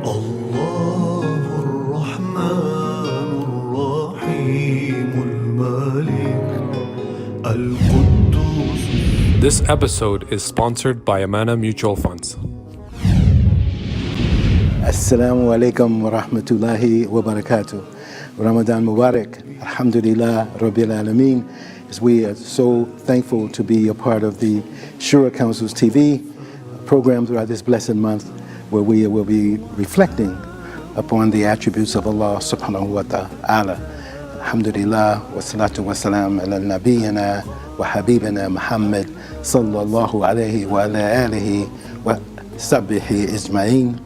الله الرحمن الرحيم الملك القدوس. This episode is sponsored by Amana Mutual Funds. Assalamu alaikum wa rahmatullahi wa barakatuh. Ramadan Mubarak. Alhamdulillah Rabbil Alameen. As we are so thankful to be a part of the Shura Council's TV program throughout this blessed month, where we will be reflecting upon the attributes of Allah subhanahu wa ta'ala. Alhamdulillah wa salatu wa salam ala nabiyyina wa habibina Muhammad sallallahu alayhi wa ala alihi wa sahbihi ijma'in.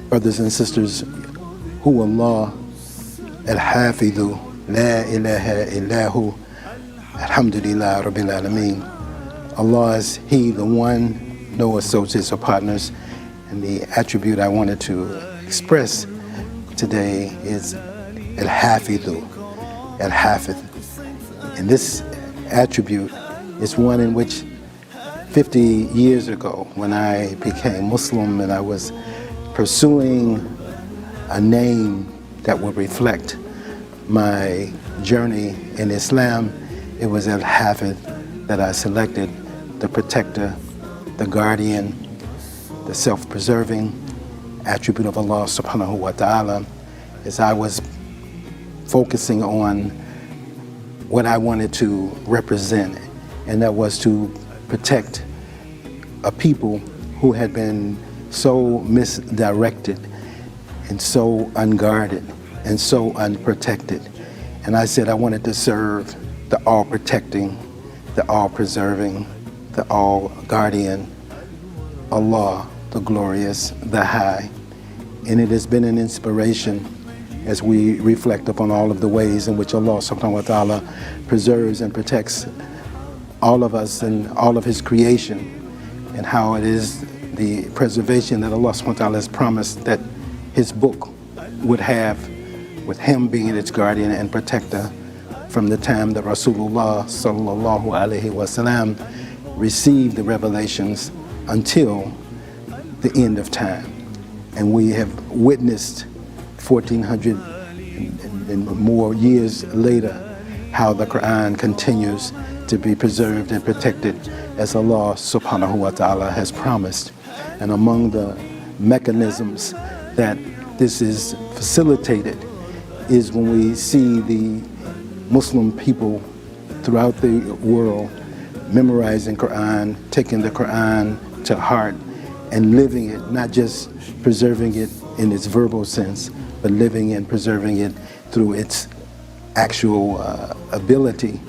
Brothers and sisters, Hu Allah al-Hafidhu, la ilaha illahu, alhamdulillah rabbil alameen. Allah is He, the one, no associates or partners. And the attribute I wanted to express today is al-Hafidhu, al-Hafidh. And this attribute is one in which 50 years ago, when I became Muslim and I was pursuing a name that would reflect my journey in Islam, it was al-Hafidh that I selected, the protector, the guardian, the self-preserving attribute of Allah subhanahu wa ta'ala, as I was focusing on what I wanted to represent, and that was to protect a people who had been so misdirected and so unguarded and so unprotected. And I said I wanted to serve the all-protecting, the all-preserving, the all-guardian, Allah, the glorious, the high. And it has been an inspiration as we reflect upon all of the ways in which Allah subhanahu wa ta'ala preserves and protects all of us and all of His creation, and how it is the preservation that Allah subhanahu wa ta'ala has promised that His book would have, with Him being its guardian and protector from the time that Rasulullah sallallahu alaihi wasallam received the revelations until the end of time. And we have witnessed 1400 and more years later how the Quran continues to be preserved and protected as Allah subhanahu wa ta'ala has promised. And among the mechanisms that this is facilitated is when we see the Muslim people throughout the world memorizing Quran, taking the Quran to heart and living it, not just preserving it in its verbal sense, but living and preserving it through its actual ability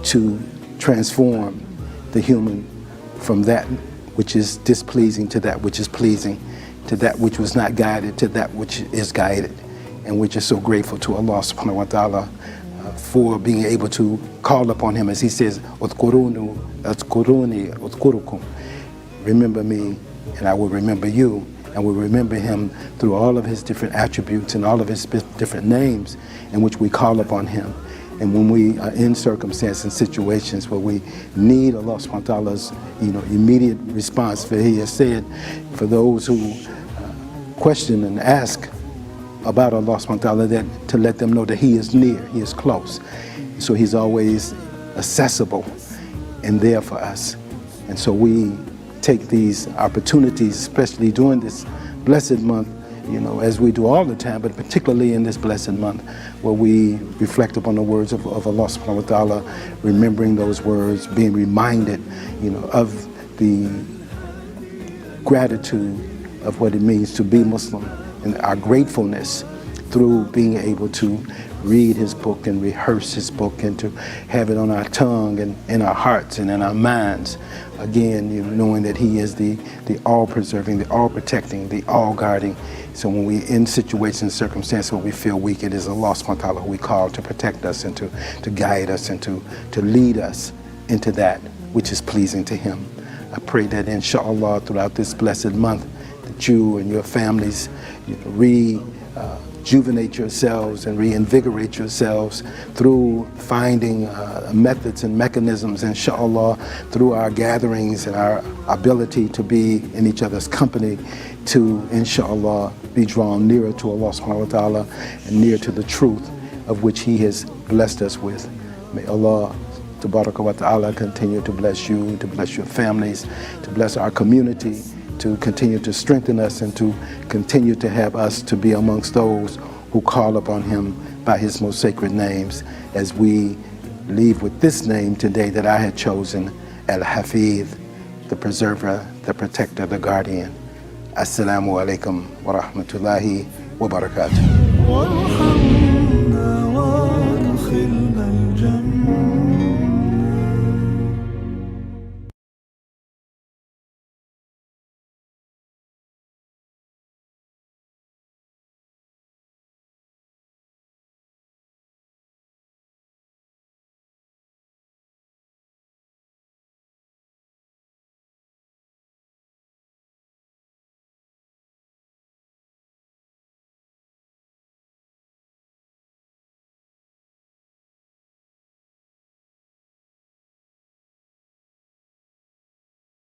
to transform the human from that which is displeasing to that which is pleasing, to that which was not guided to that which is guided. And we're just so grateful to Allah subhanahu wa ta'ala for being able to call upon Him, as He says, "Udhkuruni udhkurukum." Remember me and I will remember you. And we remember Him through all of His different attributes and all of His different names in which we call upon Him. And when we are in circumstances and situations where we need Allah subhanahu wa ta'ala's immediate response, for He has said, for those who question and ask about Allah subhanahu wa ta'ala, that to let them know that He is near, He is close. So He's always accessible and there for us. And so we take these opportunities, especially during this blessed month, as we do all the time, but particularly in this blessed month, where we reflect upon the words of Allah subhanahu wa ta'ala, remembering those words, being reminded, of the gratitude of what it means to be Muslim, and our gratefulness through being able to read His book and rehearse His book and to have it on our tongue and in our hearts and in our minds. Again, knowing that He is the all-preserving, the all-protecting, the all-guarding. So when we in situations and circumstances where we feel weak, it is Allah subhanahu wa ta'ala who we call to protect us and to guide us and to lead us into that which is pleasing to Him. I pray that inshallah throughout this blessed month that you and your families rejuvenate yourselves and reinvigorate yourselves through finding methods and mechanisms, inshallah, through our gatherings and our ability to be in each other's company, to, inshallah, be drawn nearer to Allah subhanahu wa ta'ala and near to the truth of which He has blessed us with. May Allah Tabaraka wa ta'ala continue to bless you, to bless your families, to bless our community, to continue to strengthen us and to continue to have us to be amongst those who call upon Him by His most sacred names, as we leave with this name today that I had chosen, Al-Hafeez, the preserver, the protector, the guardian. Assalamu alaikum wa rahmatullahi wa barakatuh.